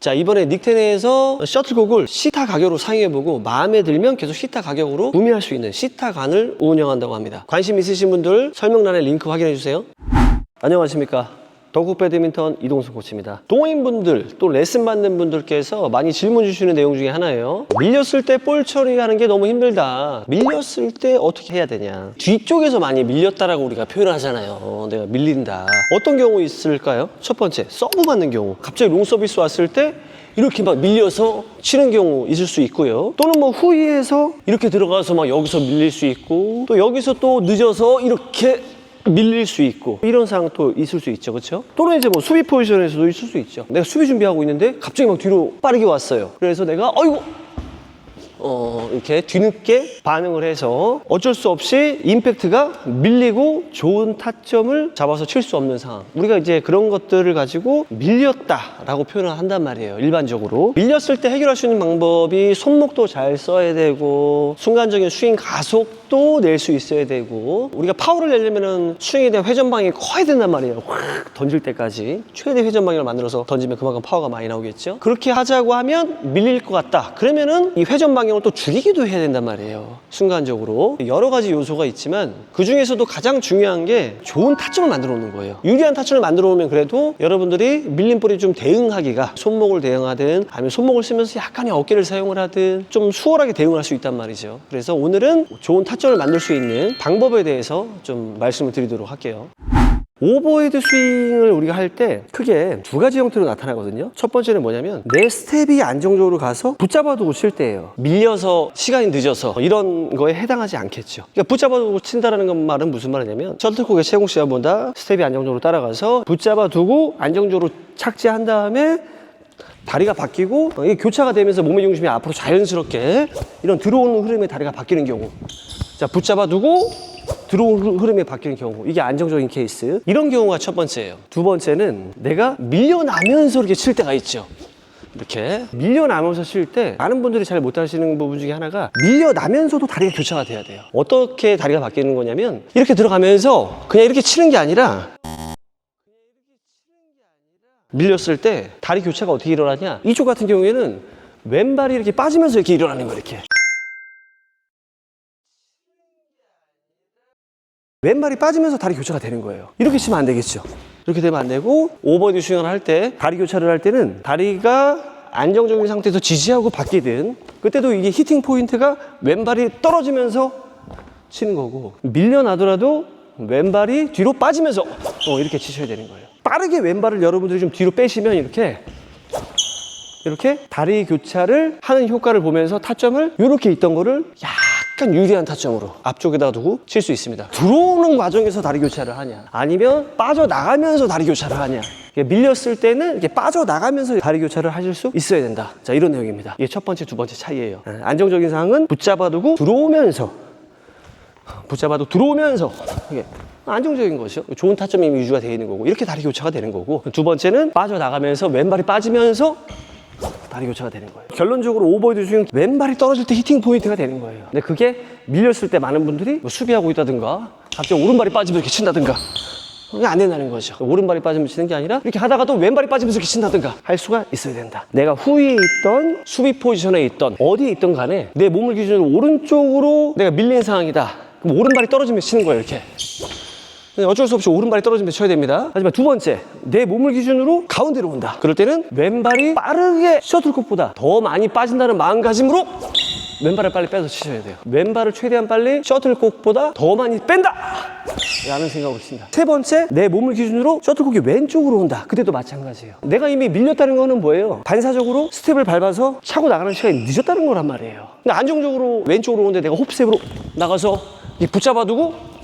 자, 이번에 닉텐에서 셔틀콕을 시타 가격으로 사용해보고 마음에 들면 계속 시타 가격으로 구매할 수 있는 시타관을 운영한다고 합니다. 관심 있으신 분들 설명란에 링크 확인해주세요. 안녕하십니까, 덕국 배드민턴 이동수 코치입니다. 동호인분들 또 레슨 받는 분들께서 많이 질문 주시는 내용 중에 하나예요. 밀렸을 때 볼 처리하는 게 너무 힘들다. 밀렸을 때 어떻게 해야 되냐. 뒤쪽에서 많이 밀렸다라고 우리가 표현하잖아요. 내가 밀린다. 어떤 경우 있을까요? 첫 번째, 서브 받는 경우. 갑자기 롱 서비스 왔을 때 이렇게 막 밀려서 치는 경우 있을 수 있고요. 또는 뭐 후위에서 이렇게 들어가서 막 여기서 밀릴 수 있고, 또 여기서 또 늦어서 이렇게 밀릴 수 있고, 이런 상황 또 있을 수 있죠. 그렇죠? 또는 이제 뭐 수비 포지션에서도 있을 수 있죠. 내가 수비 준비하고 있는데 갑자기 막 뒤로 빠르게 왔어요. 그래서 내가 어이구 이렇게 뒤늦게 반응을 해서 어쩔 수 없이 임팩트가 밀리고 좋은 타점을 잡아서 칠 수 없는 상황. 우리가 이제 그런 것들을 가지고 밀렸다라고 표현을 한단 말이에요. 일반적으로 밀렸을 때 해결할 수 있는 방법이 손목도 잘 써야 되고, 순간적인 스윙 가속도 낼 수 있어야 되고, 우리가 파워를 내려면은 스윙에 대한 회전 방향이 커야 된단 말이에요. 확 던질 때까지 최대 회전 방향을 만들어서 던지면 그만큼 파워가 많이 나오겠죠. 그렇게 하자고 하면 밀릴 것 같다. 그러면은 이 회전 방향을 또 줄이기도 해야 된단 말이에요. 순간적으로 여러 가지 요소가 있지만 그 중에서도 가장 중요한 게 좋은 타점을 만들어 놓는 거예요. 유리한 타점을 만들어 놓으면 그래도 여러분들이 밀린 볼이 좀 대응하기가, 손목을 대응하든 아니면 손목을 쓰면서 약간의 어깨를 사용을 하든 좀 수월하게 대응을 할 수 있단 말이죠. 그래서 오늘은 좋은 타점을 만들 수 있는 방법에 대해서 좀 말씀을 드리도록 할게요. 오버헤드 스윙을 우리가 할 때 크게 두 가지 형태로 나타나거든요. 첫 번째는 뭐냐면 내 스텝이 안정적으로 가서 붙잡아두고 칠 때예요. 밀려서 시간이 늦어서 이런 거에 해당하지 않겠죠. 그러니까 붙잡아두고 친다라는 건 말은 무슨 말이냐면, 셔틀콕의 채공 시간보다 스텝이 안정적으로 따라가서 붙잡아두고 안정적으로 착지한 다음에 다리가 바뀌고 이게 교차가 되면서 몸의 중심이 앞으로 자연스럽게 이런 들어오는 흐름에 다리가 바뀌는 경우, 자, 붙잡아두고 들어오는 흐름에 바뀌는 경우, 이게 안정적인 케이스. 이런 경우가 첫 번째예요. 두 번째는 내가 밀려나면서 이렇게 칠 때가 있죠. 이렇게 밀려나면서 칠 때 많은 분들이 잘 못하시는 부분 중에 하나가, 밀려나면서도 다리가 교차가 돼야 돼요. 어떻게 다리가 바뀌는 거냐면, 이렇게 들어가면서 그냥 이렇게 치는 게 아니라, 밀렸을 때 다리 교차가 어떻게 일어나냐, 이쪽 같은 경우에는 왼발이 이렇게 빠지면서 이렇게 일어나는 거예요. 이렇게 왼발이 빠지면서 다리 교차가 되는 거예요. 이렇게 치면 안 되겠죠. 이렇게 되면 안 되고, 오버헤드 스윙을 할 때, 다리 교차를 할 때는 다리가 안정적인 상태에서 지지하고 바뀌든, 그때도 이게 히팅 포인트가 왼발이 떨어지면서 치는 거고, 밀려나더라도 왼발이 뒤로 빠지면서 이렇게 치셔야 되는 거예요. 빠르게 왼발을 여러분들이 좀 뒤로 빼시면 이렇게 다리 교차를 하는 효과를 보면서 타점을 이렇게 있던 거를 약간 유리한 타점으로 앞쪽에다 두고 칠 수 있습니다. 들어오는 과정에서 다리 교차를 하냐, 아니면 빠져나가면서 다리 교차를 하냐. 밀렸을 때는 이렇게 빠져나가면서 다리 교차를 하실 수 있어야 된다. 자, 이런 내용입니다. 이게 첫 번째, 두 번째 차이예요. 안정적인 상황은 붙잡아두고 들어오면서, 이게 안정적인 것이죠. 좋은 타점이 유지가 되어 있는 거고, 이렇게 다리 교차가 되는 거고, 두 번째는 빠져나가면서 왼발이 빠지면서 다리 교차가 되는 거예요. 결론적으로 오버헤드 스윙, 왼발이 떨어질 때 히팅 포인트가 되는 거예요. 근데 그게 밀렸을 때 많은 분들이 뭐 수비하고 있다든가 갑자기 오른발이 빠지면서 이렇게 친다든가, 그게 안 된다는 거죠. 오른발이 빠지면 치는 게 아니라 이렇게 하다가도 왼발이 빠지면서 이렇게 친다든가 할 수가 있어야 된다. 내가 후위에 있던 수비 포지션에 있던 어디에 있던 간에 내 몸을 기준으로 오른쪽으로 내가 밀린 상황이다. 그럼 오른발이 떨어지면서 치는 거예요. 이렇게 어쩔 수 없이 오른발이 떨어지면서 쳐야 됩니다. 하지만 두 번째, 내 몸을 기준으로 가운데로 온다. 그럴 때는 왼발이 빠르게 셔틀콕보다 더 많이 빠진다는 마음가짐으로 왼발을 빨리 빼서 치셔야 돼요. 왼발을 최대한 빨리 셔틀콕보다 더 많이 뺀다! 라는 생각으로 칩니다. 세 번째, 내 몸을 기준으로 셔틀콕이 왼쪽으로 온다. 그때도 마찬가지예요. 내가 이미 밀렸다는 거는 뭐예요? 반사적으로 스텝을 밟아서 차고 나가는 시간이 늦었다는 거란 말이에요. 근데 안정적으로 왼쪽으로 오는데 내가 홉스텝으로 나가서 붙잡아두고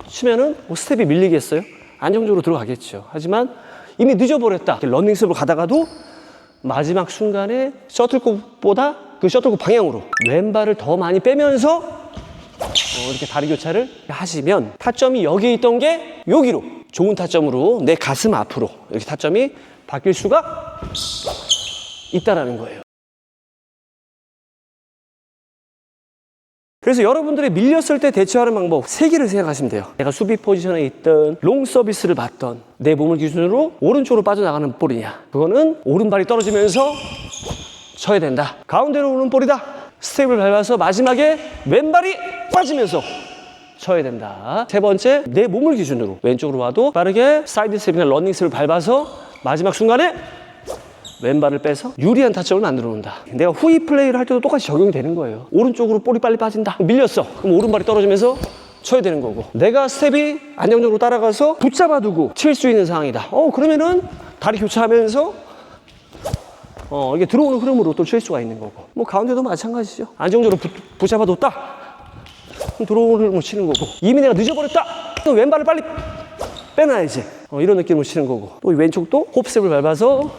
치면은 뭐 스텝이 밀리겠어요? 안정적으로 들어가겠죠. 하지만 이미 늦어버렸다. 러닝 스텝으로 가다가도 마지막 순간에 셔틀콕보다 그 셔틀콕 방향으로 왼발을 더 많이 빼면서 이렇게 다리 교차를 하시면 타점이 여기에 있던 게 여기로, 좋은 타점으로 내 가슴 앞으로 이렇게 타점이 바뀔 수가 있다라는 거예요. 그래서 여러분들이 밀렸을 때 대처하는 방법 3개를 생각하시면 돼요. 내가 수비 포지션에 있던 롱 서비스를 받던 내 몸을 기준으로 오른쪽으로 빠져나가는 볼이냐, 그거는 오른발이 떨어지면서 쳐야 된다. 가운데로 오는 볼이다. 스텝을 밟아서 마지막에 왼발이 빠지면서 쳐야 된다. 3번째, 내 몸을 기준으로 왼쪽으로 와도 빠르게 사이드 스텝이나 러닝 스텝을 밟아서 마지막 순간에 왼발을 빼서 유리한 타점을 만들어 놓는다. 내가 후위 플레이를 할 때도 똑같이 적용이 되는 거예요. 오른쪽으로 볼이 빨리 빠진다. 밀렸어. 그럼 오른발이 떨어지면서 쳐야 되는 거고, 내가 스텝이 안정적으로 따라가서 붙잡아두고 칠 수 있는 상황이다. 그러면은 다리 교차하면서 이게 들어오는 흐름으로 또 칠 수가 있는 거고, 뭐 가운데도 마찬가지죠. 안정적으로 붙잡아뒀다. 그럼 들어오는 흐름으로 치는 거고, 이미 내가 늦어버렸다. 또 왼발을 빨리 빼놔야지. 이런 느낌으로 치는 거고, 또 왼쪽도 홉스텝을 밟아서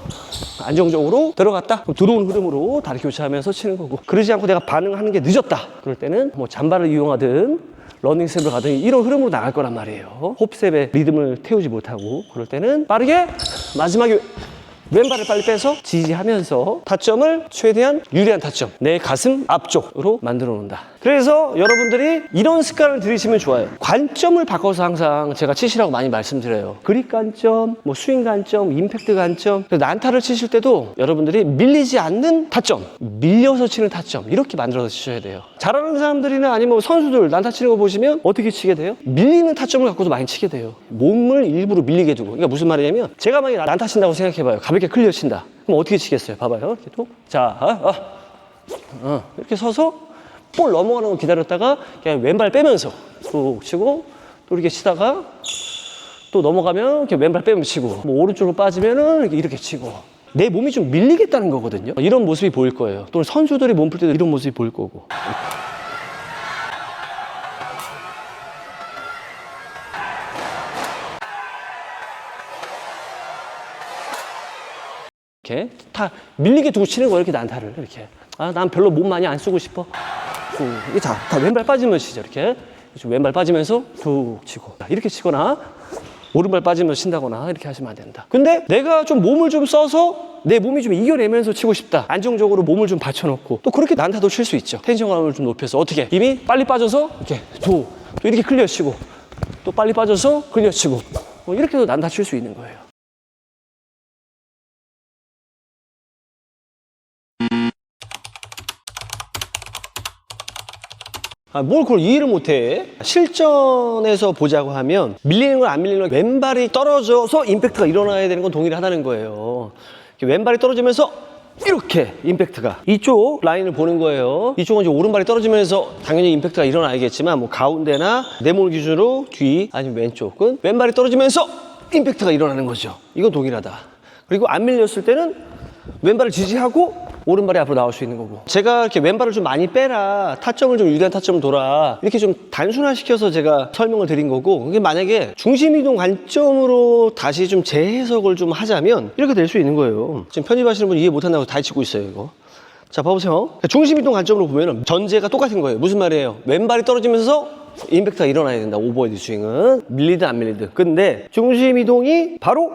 안정적으로 들어갔다. 그럼 들어오는 흐름으로 다리 교차하면서 치는 거고, 그러지 않고 내가 반응하는 게 늦었다. 그럴 때는 뭐 잔발을 이용하든 러닝 스텝을 가든 이런 흐름으로 나갈 거란 말이에요. 홉스텝의 리듬을 태우지 못하고, 그럴 때는 빠르게 마지막에 왼발을 빨리 빼서 지지하면서 타점을 최대한 유리한 타점, 내 가슴 앞쪽으로 만들어 놓는다. 그래서 여러분들이 이런 습관을 들이시면 좋아요. 관점을 바꿔서 항상 제가 치시라고 많이 말씀드려요. 그립 관점, 뭐 스윙 관점, 임팩트 관점. 난타를 치실 때도 여러분들이 밀리지 않는 타점, 밀려서 치는 타점, 이렇게 만들어서 치셔야 돼요. 잘하는 사람들이나 아니면 선수들 난타 치는 거 보시면 어떻게 치게 돼요? 밀리는 타점을 갖고도 많이 치게 돼요. 몸을 일부러 밀리게 두고. 그러니까 무슨 말이냐면, 제가 만약에 난타 친다고 생각해봐요. 가볍게 클리어 친다. 그럼 어떻게 치겠어요? 봐봐요. 이렇게 또. 자, 이렇게 서서 볼 넘어가는 거 기다렸다가 그냥 왼발 빼면서 또 치고, 또 이렇게 치다가 또 넘어가면 이렇게 왼발 빼면서 치고, 뭐 오른쪽으로 빠지면은 이렇게 치고, 내 몸이 좀 밀리겠다는 거거든요. 이런 모습이 보일 거예요. 또 선수들이 몸 풀 때도 이런 모습이 보일 거고. 이렇게 다 밀리게 두고 치는 거예요. 이렇게 난타를 이렇게. 난 별로 몸 많이 안 쓰고 싶어. 이게 다 왼발 빠지면 치죠. 이렇게 왼발 빠지면서 툭 치고, 이렇게 치거나 오른발 빠지면서 친다거나 이렇게 하시면 안 된다. 근데 내가 좀 몸을 좀 써서 내 몸이 좀 이겨내면서 치고 싶다. 안정적으로 몸을 좀 받쳐놓고, 또 그렇게 난타도 칠 수 있죠. 텐션감을 좀 높여서. 어떻게? 이미 빨리 빠져서 이렇게 또 이렇게 클리어 치고, 또 빨리 빠져서 클리어 치고, 이렇게도 난타 칠 수 있는 거예요. 뭘 그걸 이해를 못해? 실전에서 보자고 하면 밀리는 건 안 밀리는 건, 왼발이 떨어져서 임팩트가 일어나야 되는 건 동일하다는 거예요. 왼발이 떨어지면서 이렇게 임팩트가 이쪽 라인을 보는 거예요. 이쪽은 이제 오른발이 떨어지면서 당연히 임팩트가 일어나야겠지만, 뭐 가운데나 내 몸을 기준으로 뒤 아니면 왼쪽은 왼발이 떨어지면서 임팩트가 일어나는 거죠. 이건 동일하다. 그리고 안 밀렸을 때는 왼발을 지지하고 오른발이 앞으로 나올 수 있는 거고, 제가 이렇게 왼발을 좀 많이 빼라, 타점을 좀 유리한 타점을 둬라, 이렇게 좀 단순화시켜서 제가 설명을 드린 거고, 그게 만약에 중심이동 관점으로 다시 좀 재해석을 좀 하자면 이렇게 될 수 있는 거예요. 지금 편집하시는 분이 이해 못한다고 다 치고 있어요, 이거. 자, 봐보세요. 중심이동 관점으로 보면 전제가 똑같은 거예요. 무슨 말이에요? 왼발이 떨어지면서 임팩트가 일어나야 된다. 오버헤드 스윙은 밀리든 안 밀리든. 근데 중심이동이 바로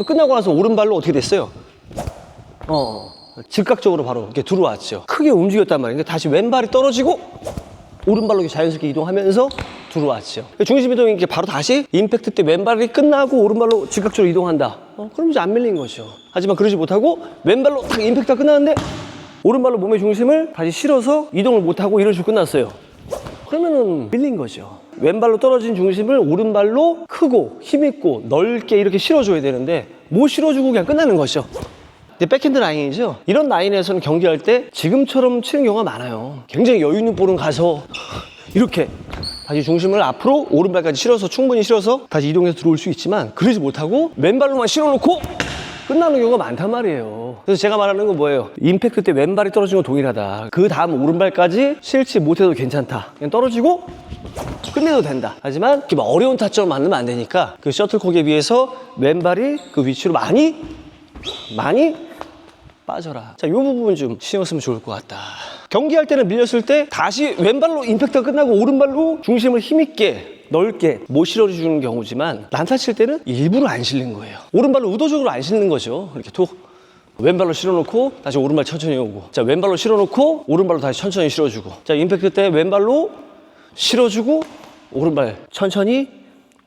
끝나고 나서 오른발로 어떻게 됐어요? 즉각적으로 바로 이렇게 들어왔죠. 크게 움직였단 말이에요. 다시 왼발이 떨어지고 오른발로 자연스럽게 이동하면서 들어왔죠. 중심 이동이 이렇게 바로 다시 임팩트 때 왼발이 끝나고 오른발로 즉각적으로 이동한다. 그럼 이제 안 밀린 거죠. 하지만 그러지 못하고 왼발로 딱 임팩트가 끝났는데 오른발로 몸의 중심을 다시 실어서 이동을 못하고 이런 식으로 끝났어요. 그러면은 밀린 거죠. 왼발로 떨어진 중심을 오른발로 크고 힘있고 넓게 이렇게 실어줘야 되는데 못 실어주고 그냥 끝나는 거죠. 백핸드 라인이죠. 이런 라인에서는 경기할 때 지금처럼 치는 경우가 많아요. 굉장히 여유 있는 볼은 가서 이렇게 다시 중심을 앞으로 오른발까지 실어서 충분히 실어서 다시 이동해서 들어올 수 있지만, 그러지 못하고 왼발로만 실어놓고 끝나는 경우가 많단 말이에요. 그래서 제가 말하는 건 뭐예요? 임팩트 때 왼발이 떨어지는 건 동일하다. 그 다음 오른발까지 실지 못해도 괜찮다. 그냥 떨어지고 끝내도 된다. 하지만 이렇게 어려운 타점을 만들면 안 되니까 그 셔틀콕에 비해서 왼발이 그 위치로 많이 빠져라. 자, 이 부분 좀 신경 쓰면 좋을 것 같다. 경기할 때는 밀렸을 때 다시 왼발로 임팩트가 끝나고 오른발로 중심을 힘있게 넓게 못 실어주는 경우지만, 난타 칠 때는 일부러 안 실린 거예요. 오른발로 의도적으로 안 실는 거죠. 이렇게 톡 왼발로 실어놓고 다시 오른발 천천히 오고, 자 왼발로 실어놓고 오른발로 다시 천천히 실어주고, 자 임팩트 때 왼발로 실어주고 오른발 천천히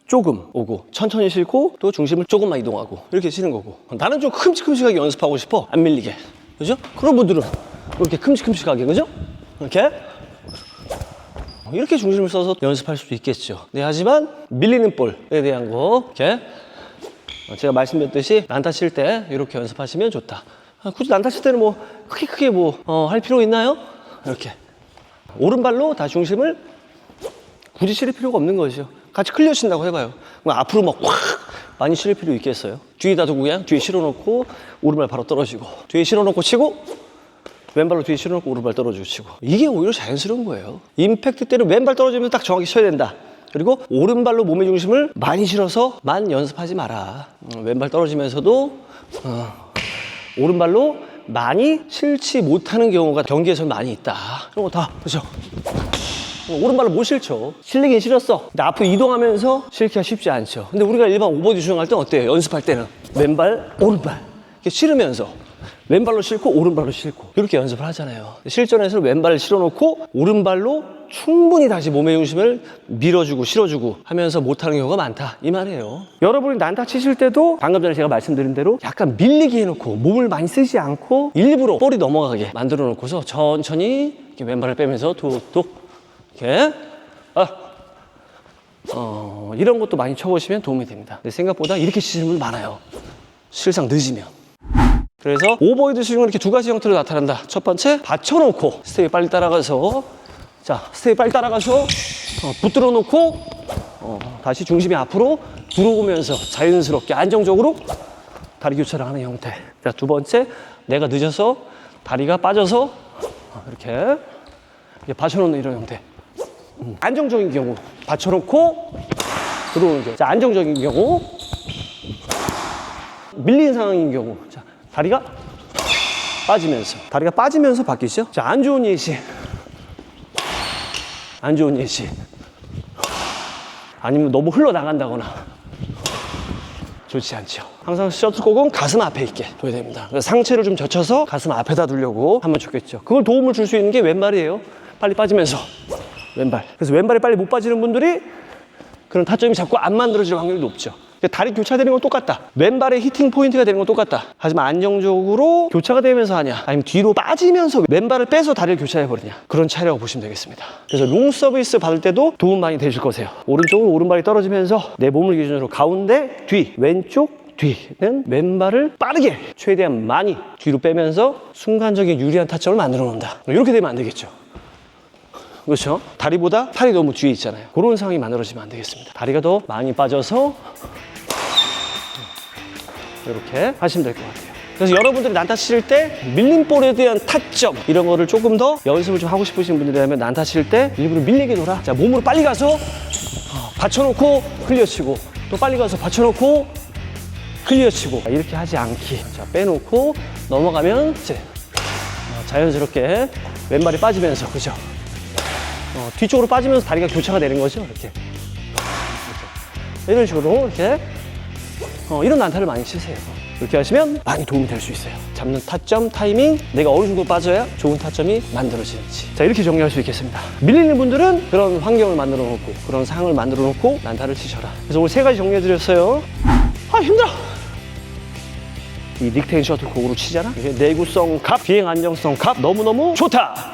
조금 오고, 천천히 싣고 또 중심을 조금만 이동하고, 이렇게 치는 거고. 나는 좀 큼직큼직하게 연습하고 싶어, 안 밀리게. 그죠? 그런 분들은 이렇게 큼직큼직하게, 그죠? 이렇게 중심을 써서 연습할 수도 있겠죠. 네, 하지만 밀리는 볼에 대한 거, 이렇게 제가 말씀드렸듯이 난타 칠 때 이렇게 연습하시면 좋다. 굳이 난타 칠 때는 뭐 크게 뭐 할 필요 있나요? 이렇게 오른발로 다 중심을 굳이 실을 필요가 없는 거죠. 같이 클리어 친다고 해봐요. 그럼 앞으로 막 확 많이 실을 필요 있겠어요? 뒤에다 두고 그냥 뒤에 실어놓고 오른발 바로 떨어지고, 뒤에 실어놓고 치고 왼발로 뒤에 실어놓고 오른발 떨어지고 치고, 이게 오히려 자연스러운 거예요. 임팩트 때는 왼발 떨어지면서 딱 정확히 쳐야 된다. 그리고 오른발로 몸의 중심을 많이 실어서만 연습하지 마라. 왼발 떨어지면서도 오른발로 많이 실지 못하는 경우가 경기에서 많이 있다. 그런 거 다 그렇죠? 오른발로 못 실죠. 실리긴 실었어. 근데 앞으로 이동하면서 실기가 쉽지 않죠. 근데 우리가 일반 오버디 수영할 때는 어때요? 연습할 때는 왼발, 오른발 이렇게 실으면서 왼발로 실고 오른발로 실고 이렇게 연습을 하잖아요. 실전에서는 왼발을 실어놓고 오른발로 충분히 다시 몸의 중심을 밀어주고 실어주고 하면서 못하는 경우가 많다, 이 말이에요. 여러분이 난타 치실 때도 방금 전에 제가 말씀드린 대로 약간 밀리게 해놓고 몸을 많이 쓰지 않고 일부러 볼이 넘어가게 만들어 놓고서 천천히 이렇게 왼발을 빼면서 툭툭 이렇게 이런 것도 많이 쳐보시면 도움이 됩니다. 근데 생각보다 이렇게 치시는 분 많아요, 실상 늦으면. 그래서 오버헤드 스윙은 이렇게 두 가지 형태로 나타난다. 첫 번째, 받쳐놓고 스텝이 빨리 따라가서, 자 스텝이 빨리 따라가서 붙들어 놓고 다시 중심이 앞으로 들어오면서 자연스럽게 안정적으로 다리 교차를 하는 형태. 자 두 번째, 내가 늦어서 다리가 빠져서 이렇게 받쳐놓는 이런 형태. 안정적인 경우 받쳐놓고 들어오는 경우. 자 안정적인 경우, 밀린 상황인 경우, 자 다리가 빠지면서 바뀌죠. 자 안 좋은 예시, 아니면 너무 흘러나간다거나 좋지 않죠. 항상 셔틀콕은 가슴 앞에 있게 둬야 됩니다. 그래서 상체를 좀 젖혀서 가슴 앞에다 두려고 하면 좋겠죠. 그걸 도움을 줄 수 있는 게 왼발이에요. 빨리 빠지면서 왼발. 그래서 왼발이 빨리 못 빠지는 분들이 그런 타점이 자꾸 안 만들어질 확률이 높죠. 다리 교차되는 건 똑같다. 왼발의 히팅 포인트가 되는 건 똑같다. 하지만 안정적으로 교차가 되면서 하냐, 아니면 뒤로 빠지면서 왼발을 빼서 다리를 교차해버리냐, 그런 차이라고 보시면 되겠습니다. 그래서 롱 서비스 받을 때도 도움 많이 되실 거세요. 오른쪽으로 오른발이 떨어지면서 내 몸을 기준으로 가운데, 뒤, 왼쪽, 뒤는 왼발을 빠르게 최대한 많이 뒤로 빼면서 순간적인 유리한 타점을 만들어 놓는다. 이렇게 되면 안 되겠죠. 그렇죠? 다리보다 팔이 너무 뒤에 있잖아요. 그런 상황이 만들어지면 안 되겠습니다. 다리가 더 많이 빠져서 이렇게 하시면 될 것 같아요. 그래서 여러분들이 난타 칠 때 밀린 볼에 대한 타점, 이런 거를 조금 더 연습을 좀 하고 싶으신 분들이라면 난타 칠 때 일부러 밀리게 놀아. 자 몸으로 빨리 가서 받쳐놓고 클리어 치고, 또 빨리 가서 받쳐놓고 클리어 치고, 이렇게 하지 않기. 자 빼놓고 넘어가면 이제 자연스럽게 왼발이 빠지면서, 그죠? 뒤쪽으로 빠지면서 다리가 교차가 되는 거죠. 이렇게 이런 식으로 이렇게 이런 난타를 많이 치세요. 이렇게 하시면 많이 도움이 될 수 있어요. 잡는 타점, 타이밍, 내가 어느 정도 빠져야 좋은 타점이 만들어지는지. 자 이렇게 정리할 수 있겠습니다. 밀리는 분들은 그런 환경을 만들어 놓고, 그런 상황을 만들어 놓고 난타를 치셔라. 그래서 오늘 세 가지 정리해 드렸어요. 아 힘들어. 이 닉테인 셔틀콕으로 치잖아. 이게 내구성 값, 비행 안정성 값 너무너무 좋다.